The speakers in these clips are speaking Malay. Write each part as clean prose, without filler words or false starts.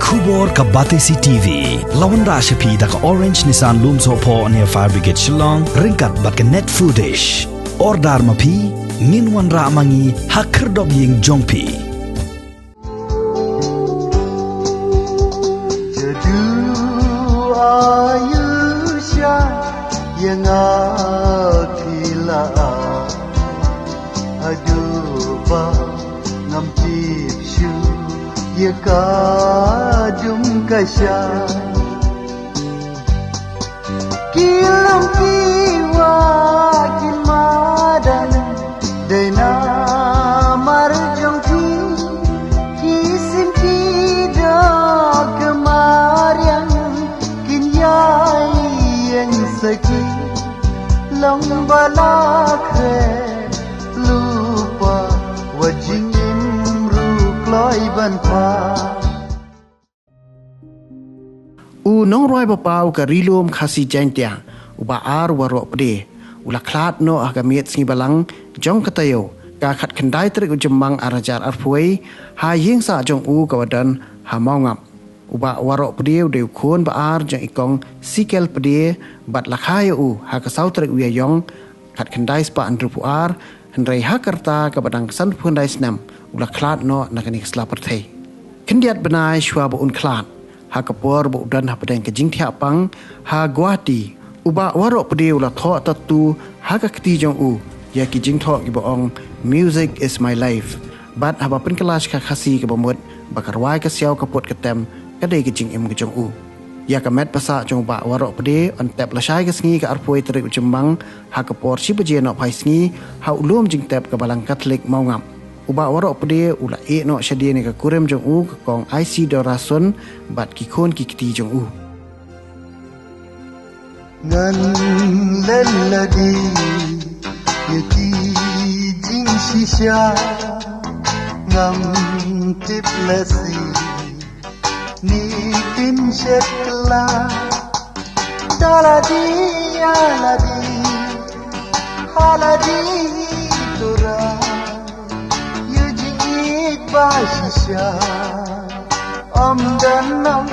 Kubor ka Batesi TV. Lawan Rashapi da ka Orange Nissan Loom Sopo near Fire Brigade Shillong. Ringkat bat ka net foodish. Ordar mapi. Minwan ra mangi hakerdog ying jongpi. Jadu ayusha yang akila aduba ngampip shu ya kadum kasya kilam kiwa kimadan Dena marjong ki kisim kida kemarian kinyai yang saki long balakhe lupa wajing imru kloi banpa nong roi bapau ka rilum khasi jantia uba ar Waroh pde ula Khlad no agamiet singi balang jong katayo ka khat khandai trik ujembang arajar arpuai ha ying sa jong u kawadan ha maungap uba Waroh pde de khon ba ar jong ikong sikel pde bat lakhaya u ha ka sau trik wi yong khat khandai spa andru ar hendrai ha karta ka badang san phundai snam ula Khlad no nakani slapar thei Khyndiat Bnai Shuwa bu Khlad ha kapor bu dan ha padang ke jing thia pang ha Guwahati uba Waroh pde ula Thoh tatu ha ka kti jong u ya ki jing Thoh ki boong music is my life bat haba pen kelas ka khasi ke bomot bakarwai ka siau kapot ketem kadai ki jing im ke jong u ya ka met pasa jong ba Waroh pde on tap la shai ka sngi ka arpoi trik jembang ha kapor si beje no pai sngi ha ulum jing tap ka balang Katolik maungam uba Waroh pde ula e no shadie ni ka kurem jong u ka kong IC dorason bat ki khon ki kti jong u ngan leladi yaki jing shisha ngam tip lasi ni tin shetla daladi aladi haladi tura yujit ba shisha amdan nam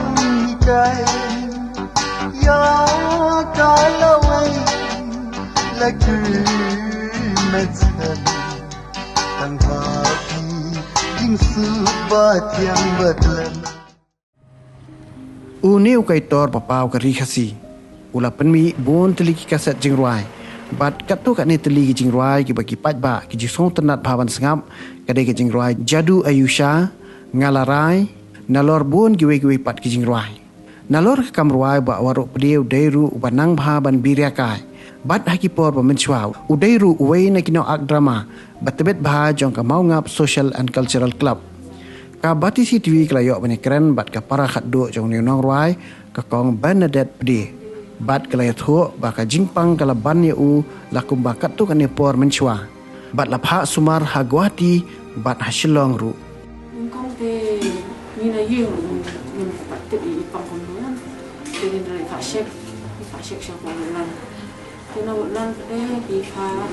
kai ya kalawai lagu mezhan tanghapi jing subat yang badlan uniu kai tor papau ka ri khasi ula penmi bon teliki kaset jing ruai bat katu kat ni teliki jing ruai ki bagi pat ba ki jisong tenat bhawan sengap kadai ki jing ruai jadu ayusha ngalarai nalor bon ki we pat ki jing ruai nalor kam ruai ba Waroh pde deiru banang bha ban biriakai bat hakipor ba menchwa udeiru uwei na kino ak drama batbet bha jong ka maungap social and cultural club ka Batesi TV klayo bani keren bat ka para khaddo jong ni nong ruai ka kong Bernadette pde bat klayo Thoh ba ka jingpang kala ban ye u lakum ba katu kan ni por menchwa bat lapha sumar ha Guwahati bat ha Shillong ru kong te ni na yeng ni pat te ipang kon dengan dari fashion siapa bulan, kena bulan di kah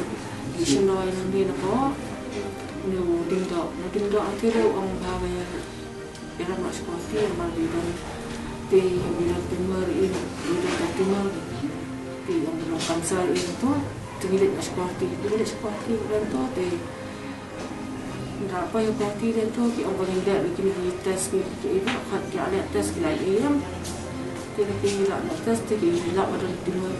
di senoi nanti nak nu dingdok nanti tu orang bawa dalam masuk hati malu dan di bilang timur ini bilang timur di yang bilang kansar ini tu tinggal masuk hati dan tu di berapa yang hati dan tu orang berendah lagi di tes itu kat dia ada tes lagi yang Tinggi lah, atas tinggi lah pada timur.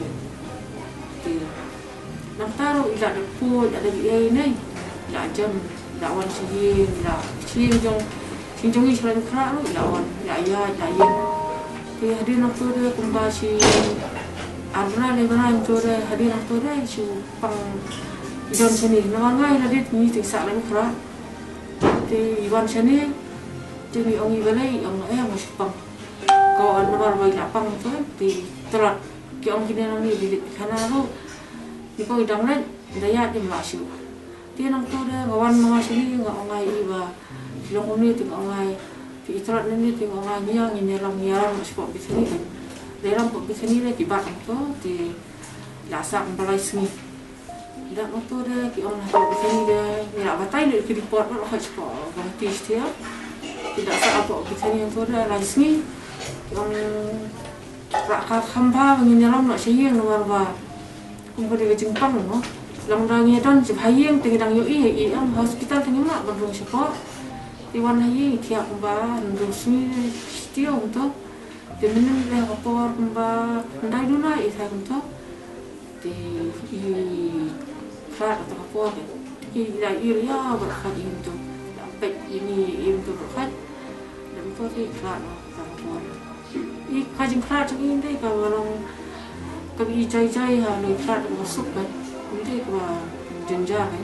Nak taruh ilat dapur, ada biaya ni, ilat jam, ilat wan sihir, ilat sinjong ni selalu kerak lu, ilat wan, ilat ayat, ilat yen. Hadir nak tu dia kumbasi, arna lebaran tu dia hadir nak tu dia su pang iwan sini, nawangai hadir ni tiksak lalu kerak. Iwan sini, jadi orang ibalai, orang masih pang. Kau nomor bagi lapang tu di terat ke orang kini nang ni di kana lu di kau idang lain daya di masuk dia nang tu dia kawan mama sini ngak ongai iba silong ni tengok ongai di terat ni tengok ongai niang ini lam masuk di sini kan dalam di sini le di bak tu di lasak balai sini dak tu dia ki orang di sini dia ni nak batai dia ke report nak hot spot berhenti setiap tidak sa apa kita ni yang tu dah lais ni yang rak khamba menginyalam nak sayang nomor ba kumpa di Jepang no lang dangi don jebhayeng tingdang yo i am hospital tingin mak bandung support iwan hayi tiap kumba ndusmi stio untuk demenem le rapor kumba ndai duna isa untuk di Khlad atau rapor i la iria berkat itu dapat ini itu berkat dan itu di Khlad rapor i kajing Khlad ini deh kalau kami jai-jai ha noi Khlad masuk kan ini ke jenjang kan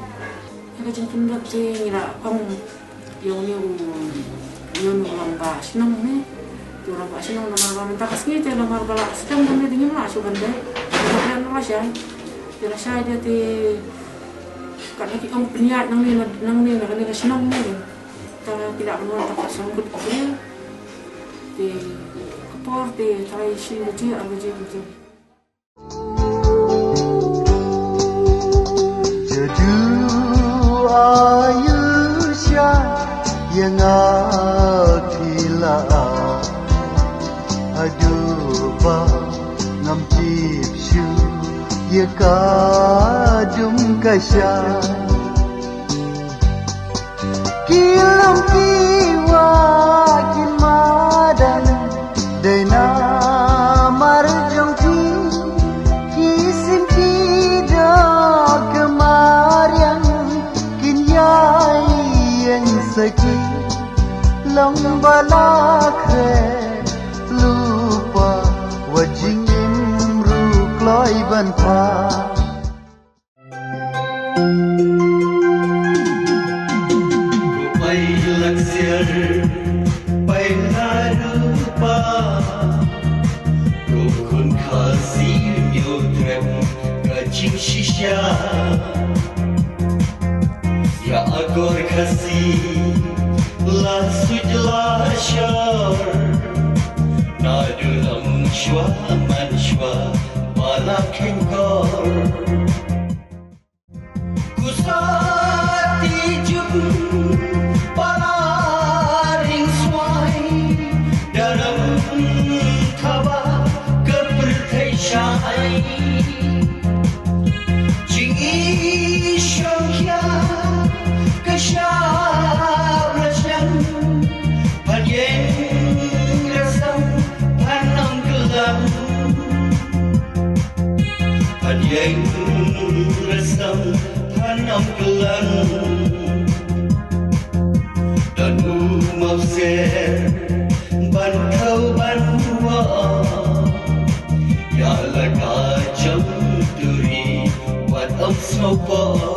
kajing Khyndiat je ngira kong yang orang bahas nang ni, orang bahas nang nama minta kasih je nama balak sedang benda dengan lah cuba deh, kita nak rasa, dirasa dia ti, kalau kita Bnai nang ni nak ni kasih nang ni, kita tidak perlu tak sangkut dia, ti kapor ti try sih je, apa je betul. Jadi Ayusha yang akila aduba ngam tipshu ya kadum kasya kilam kiwa kimadan dena marjong ti kisim kida kemarian kinyai yang sakit long balakhe lupa wajing imru kloi ban pa pai laksir pai harupa rukun kasih nyutrem kacing shisha ya agor kasih la sujla shar nadulam shwa man shwa malakin kor kusati jum palaring swai dalam kaba kepercayaan jing ishya kasyab rasam panjang rasam panam kelam panjang rasam panam kelam dan mau ser ban kau ban wa ya la ka jam turi wat am snow